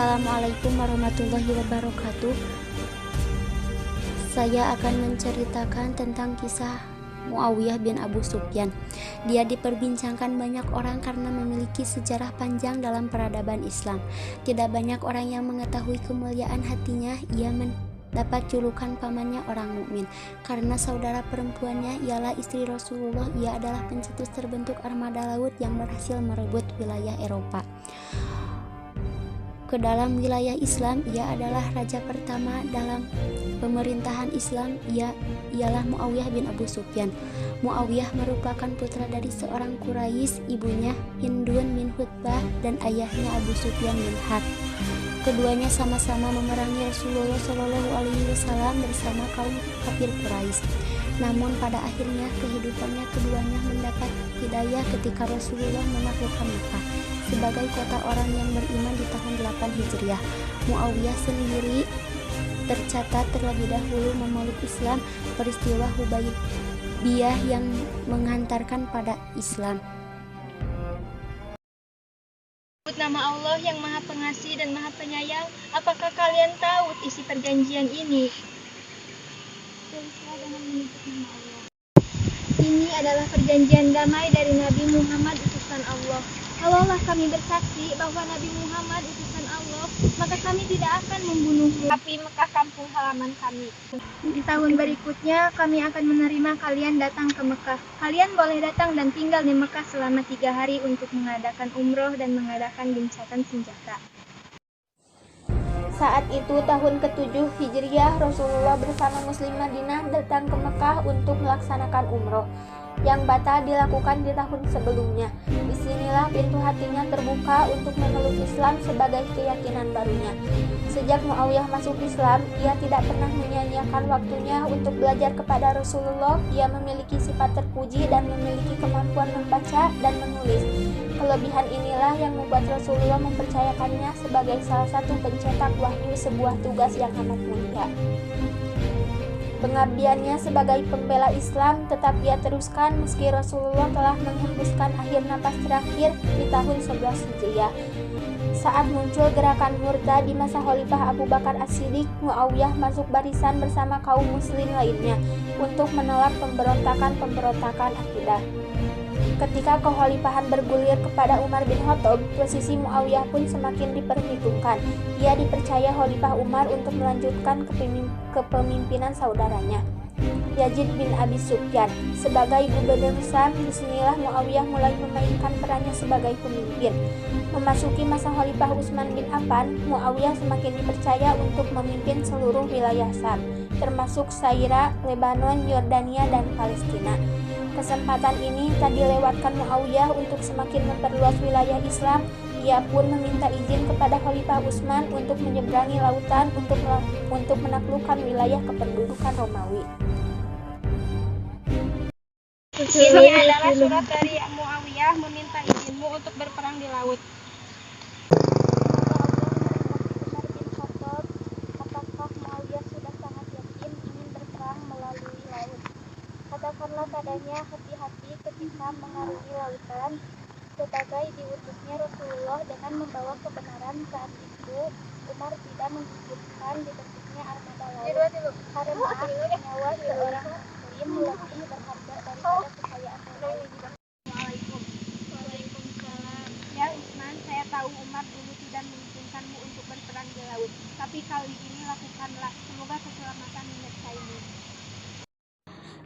Assalamualaikum warahmatullahi wabarakatuh. Saya akan menceritakan tentang kisah Muawiyah bin Abu Sufyan. Dia diperbincangkan banyak orang karena memiliki sejarah panjang dalam peradaban Islam. Tidak banyak orang yang mengetahui kemuliaan hatinya. Ia mendapat julukan pamannya orang mukmin karena saudara perempuannya ialah istri Rasulullah. Ia adalah pencetus terbentuk armada laut yang berhasil merebut wilayah Eropa ke dalam wilayah Islam. Ia adalah raja pertama dalam pemerintahan Islam. Ialah Muawiyah bin Abu Sufyan. Muawiyah merupakan putra dari seorang Quraisy, ibunya Hindun bin Hutbah dan ayahnya Abu Sufyan bin Harb. Keduanya sama-sama memerangi Rasulullah Shallallahu Alaihi Wasallam bersama kaum kafir Quraisy. Namun pada akhirnya kehidupannya keduanya mendapat hidayah ketika Rasulullah menaklukkan Mekah sebagai kota orang yang beriman di tahun 8 Hijriah. Muawiyah sendiri tercatat terlebih dahulu memeluk Islam, peristiwa Hudaybiyah yang menghantarkan pada Islam. Nama Allah yang Maha Pengasih dan Maha Penyayang. Apakah kalian tahu isi perjanjian ini? Ini adalah perjanjian damai dari Nabi Muhammad utusan Allah. Kalaulah kami bersaksi bahwa Nabi Muhammad utusan Allah, maka kami tidak akan membunuhmu, tapi Mekah kampung halaman kami. Di tahun berikutnya kami akan menerima kalian datang ke Mekah. Kalian boleh datang dan tinggal di Mekah selama 3 hari untuk mengadakan umroh dan mengadakan gencatan senjata. Saat itu tahun ke-7 Hijriah, Rasulullah bersama Muslim Madinah datang ke Mekah untuk melaksanakan umroh yang batal dilakukan di tahun sebelumnya. Disinilah pintu hatinya terbuka untuk memeluk Islam sebagai keyakinan barunya. Sejak Muawiyah masuk Islam, ia tidak pernah menyia-nyiakan waktunya untuk belajar kepada Rasulullah. Ia memiliki sifat terpuji dan memiliki kemampuan membaca dan menulis. Kelebihan inilah yang membuat Rasulullah mempercayakannya sebagai salah satu pencetak wahyu, sebuah tugas yang amat mulia. Pengabdiannya sebagai pembela Islam tetap ia teruskan meski Rasulullah telah menghembuskan akhir napas terakhir di tahun 11 Hijriah. Saat muncul gerakan murtad di masa Khalifah Abu Bakar As-Siddiq, Muawiyah masuk barisan bersama kaum muslim lainnya untuk menolak pemberontakan akidah. Ketika kekhalifahan bergulir kepada Umar bin Khattab, posisi Muawiyah pun semakin diperhitungkan. Ia dipercaya Khalifah Umar untuk melanjutkan kepemimpinan saudaranya, Yazid bin Abi Sufyan, sebagai gubernur Syam. Disinilah Muawiyah mulai memainkan perannya sebagai pemimpin. Memasuki masa Khalifah Utsman bin Affan, Muawiyah semakin dipercaya untuk memimpin seluruh wilayah Syam, termasuk Syria, Lebanon, Yordania, dan Palestina. Kesempatan ini tak dilewatkan Muawiyah untuk semakin memperluas wilayah Islam. Ia pun meminta izin kepada Khalifah Utsman untuk menyeberangi lautan untuk menaklukkan wilayah kependudukan Romawi. Ini adalah surat dari Muawiyah meminta izinmu untuk berperang di laut. Apakah Muawiyah sudah sangat yakin ingin berperang melalui laut? Katakanlah padanya hati-hati ketika mengarungi lautan, sebagai diutusnya Rasulullah dengan membawa kebenaran. Saat itu Umar tidak menginginkan dibentuknya armada laut karena nyawa seorang muslim lebih berharga daripada kekayaan Romawi. Waalaikumsalam. Ya Utsman, saya tahu Umar dulu tidak mengizinkanmu untuk berperang di laut, tapi kali ini lakukanlah. Semoga keselamatan menyertaimu.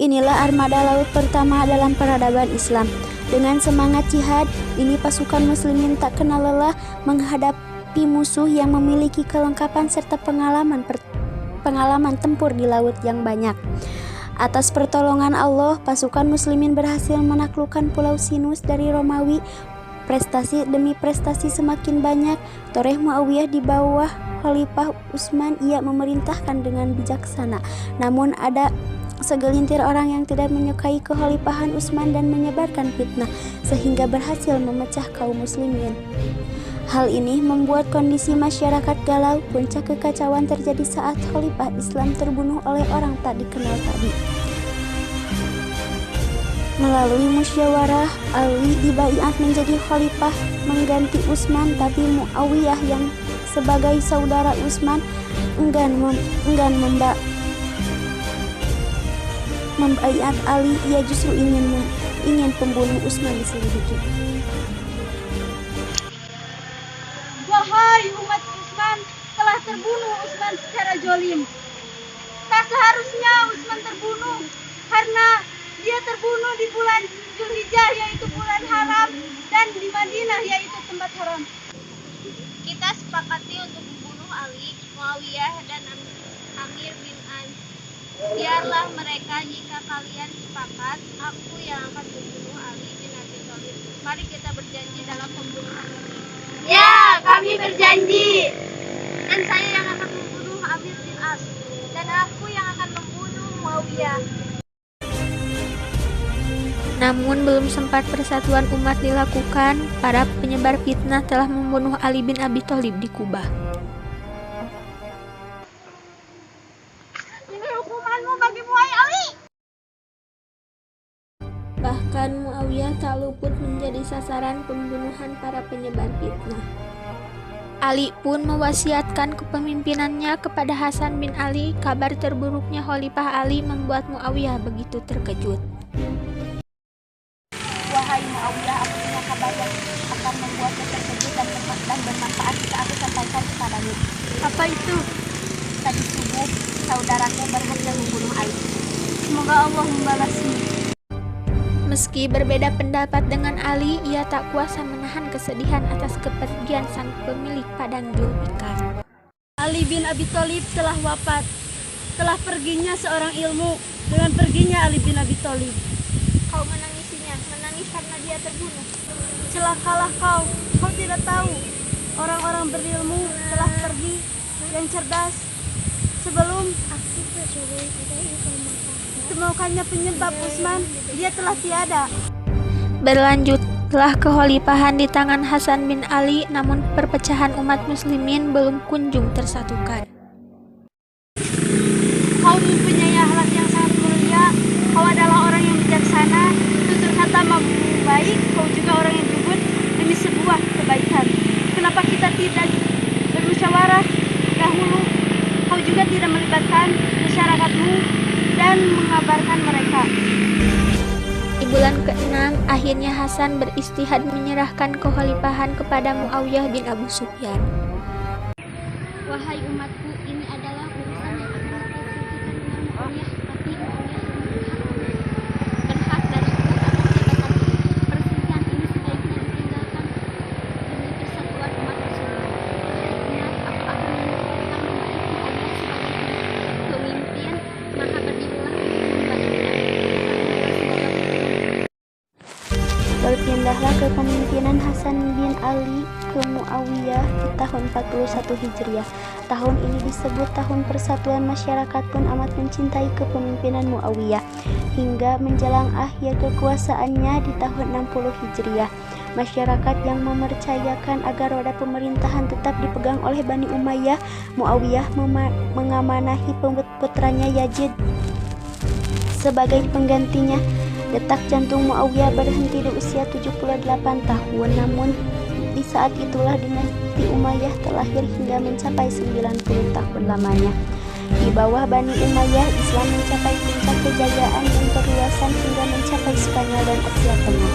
Inilah armada laut pertama dalam peradaban Islam. Dengan semangat jihad, ini pasukan muslimin tak kenal lelah menghadapi musuh yang memiliki kelengkapan serta pengalaman tempur di laut yang banyak. Atas pertolongan Allah, pasukan muslimin berhasil menaklukkan Pulau Sinus dari Romawi. Prestasi demi prestasi semakin banyak. Toreh Muawiyah di bawah Khalifah Utsman, ia memerintahkan dengan bijaksana. Namun ada segelintir orang yang tidak menyukai kekhalifahan Utsman dan menyebarkan fitnah sehingga berhasil memecah kaum muslimin. Hal ini membuat kondisi masyarakat galau. Puncak kekacauan terjadi saat Khalifah Islam terbunuh oleh orang tak dikenal tadi. Melalui musyawarah, Ali dibaiat menjadi khalifah mengganti Utsman, tapi Muawiyah yang sebagai saudara Utsman enggan membaiat Ali. Ia justru ingin pembunuh Utsman diselidiki. Wahai umat Utsman, telah terbunuh Utsman secara jolim. Tak seharusnya Utsman terbunuh, karena dia terbunuh di bulan Zulhijjah, yaitu bulan haram, dan di Madinah, yaitu tempat haram. Kita sepakati untuk membunuh Ali, Muawiyah, dan Amir bin An. Biarlah mereka, jika kalian sepakat, aku yang akan membunuh Ali bin Abi Thalib. Mari kita berjanji dalam pembunuhan ini. Ya, kami berjanji. Dan saya yang akan membunuh Amir bin As, dan aku yang akan membunuh Muawiyah. Namun belum sempat persatuan umat dilakukan, para penyebar fitnah telah membunuh Ali bin Abi Thalib di Kubah. Ini hukumanmu bagi wahai Ali. Bahkan Muawiyah tak luput menjadi sasaran pembunuhan para penyebar fitnah. Ali pun mewasiatkan kepemimpinannya kepada Hasan bin Ali. Kabar terburuknya Khalifah Ali membuat Muawiyah begitu terkejut. Wahai Muawiyah, aku punya kabar yang akan membuatmu terkejut dan bermanfaat jika aku sampaikan kepadamu. Apa itu? Tadi subuh, saudaraku berhasil membunuh Ali. Semoga Allah membalasnya. Meski berbeda pendapat dengan Ali, ia tak kuasa menahan kesedihan atas kepergian sang pemilik padang Zulfikar. Ali bin Abi Thalib telah wafat. Telah perginya seorang ilmu dengan perginya Ali bin Abi Thalib. Kau menangisinya, menangis karena dia terbunuh. Celakalah kau tidak tahu. Orang-orang berilmu telah pergi yang cerdas sebelum ditemukannya penyebab Utsman, dia telah tiada. Berlanjutlah kekhalifahan di tangan Hasan bin Ali, namun perpecahan umat muslimin belum kunjung tersatukan. Kau mempunyai akhlak yang sangat mulia. Kau adalah orang yang bijaksana. Tutur kata baik. Kau juga orang yang jujur demi sebuah kebaikan. Kenapa kita tidak bermusyawarah dahulu? Kau juga tidak melibatkan masyarakatmu dan mengabarkan mereka. Di bulan ke-6, akhirnya Hasan beristihad menyerahkan kekhalifahan kepada Muawiyah bin Abu Sufyan. Wahai umatku, ini adalah urusan yang akan diselesaikan dengan Muawiyah, tapi Muawiyah berhak dariku atas jabatan perselisihan ini sebaiknya ditinggalkan demi persatuan umat Rasulullah. Ingat, aku akan memutuskan membaik Muawiyah sebagai pemimpin, maka berdirilah Berpindahlah kepemimpinan Hasan bin Ali ke Muawiyah di tahun 41 Hijriah. Tahun ini disebut tahun persatuan. Masyarakat pun amat mencintai kepemimpinan Muawiyah hingga menjelang akhir kekuasaannya di tahun 60 Hijriah. Masyarakat yang mempercayakan agar roda pemerintahan tetap dipegang oleh Bani Umayyah, Muawiyah mengamanahi putranya Yazid sebagai penggantinya. Detak jantung Muawiyah berhenti di usia 78 tahun, namun di saat itulah dinasti Umayyah terlahir hingga mencapai 90 tahun lamanya. Di bawah Bani Umayyah, Islam mencapai puncak kejayaan dan perluasan hingga mencapai Spanyol dan Asia Tengah.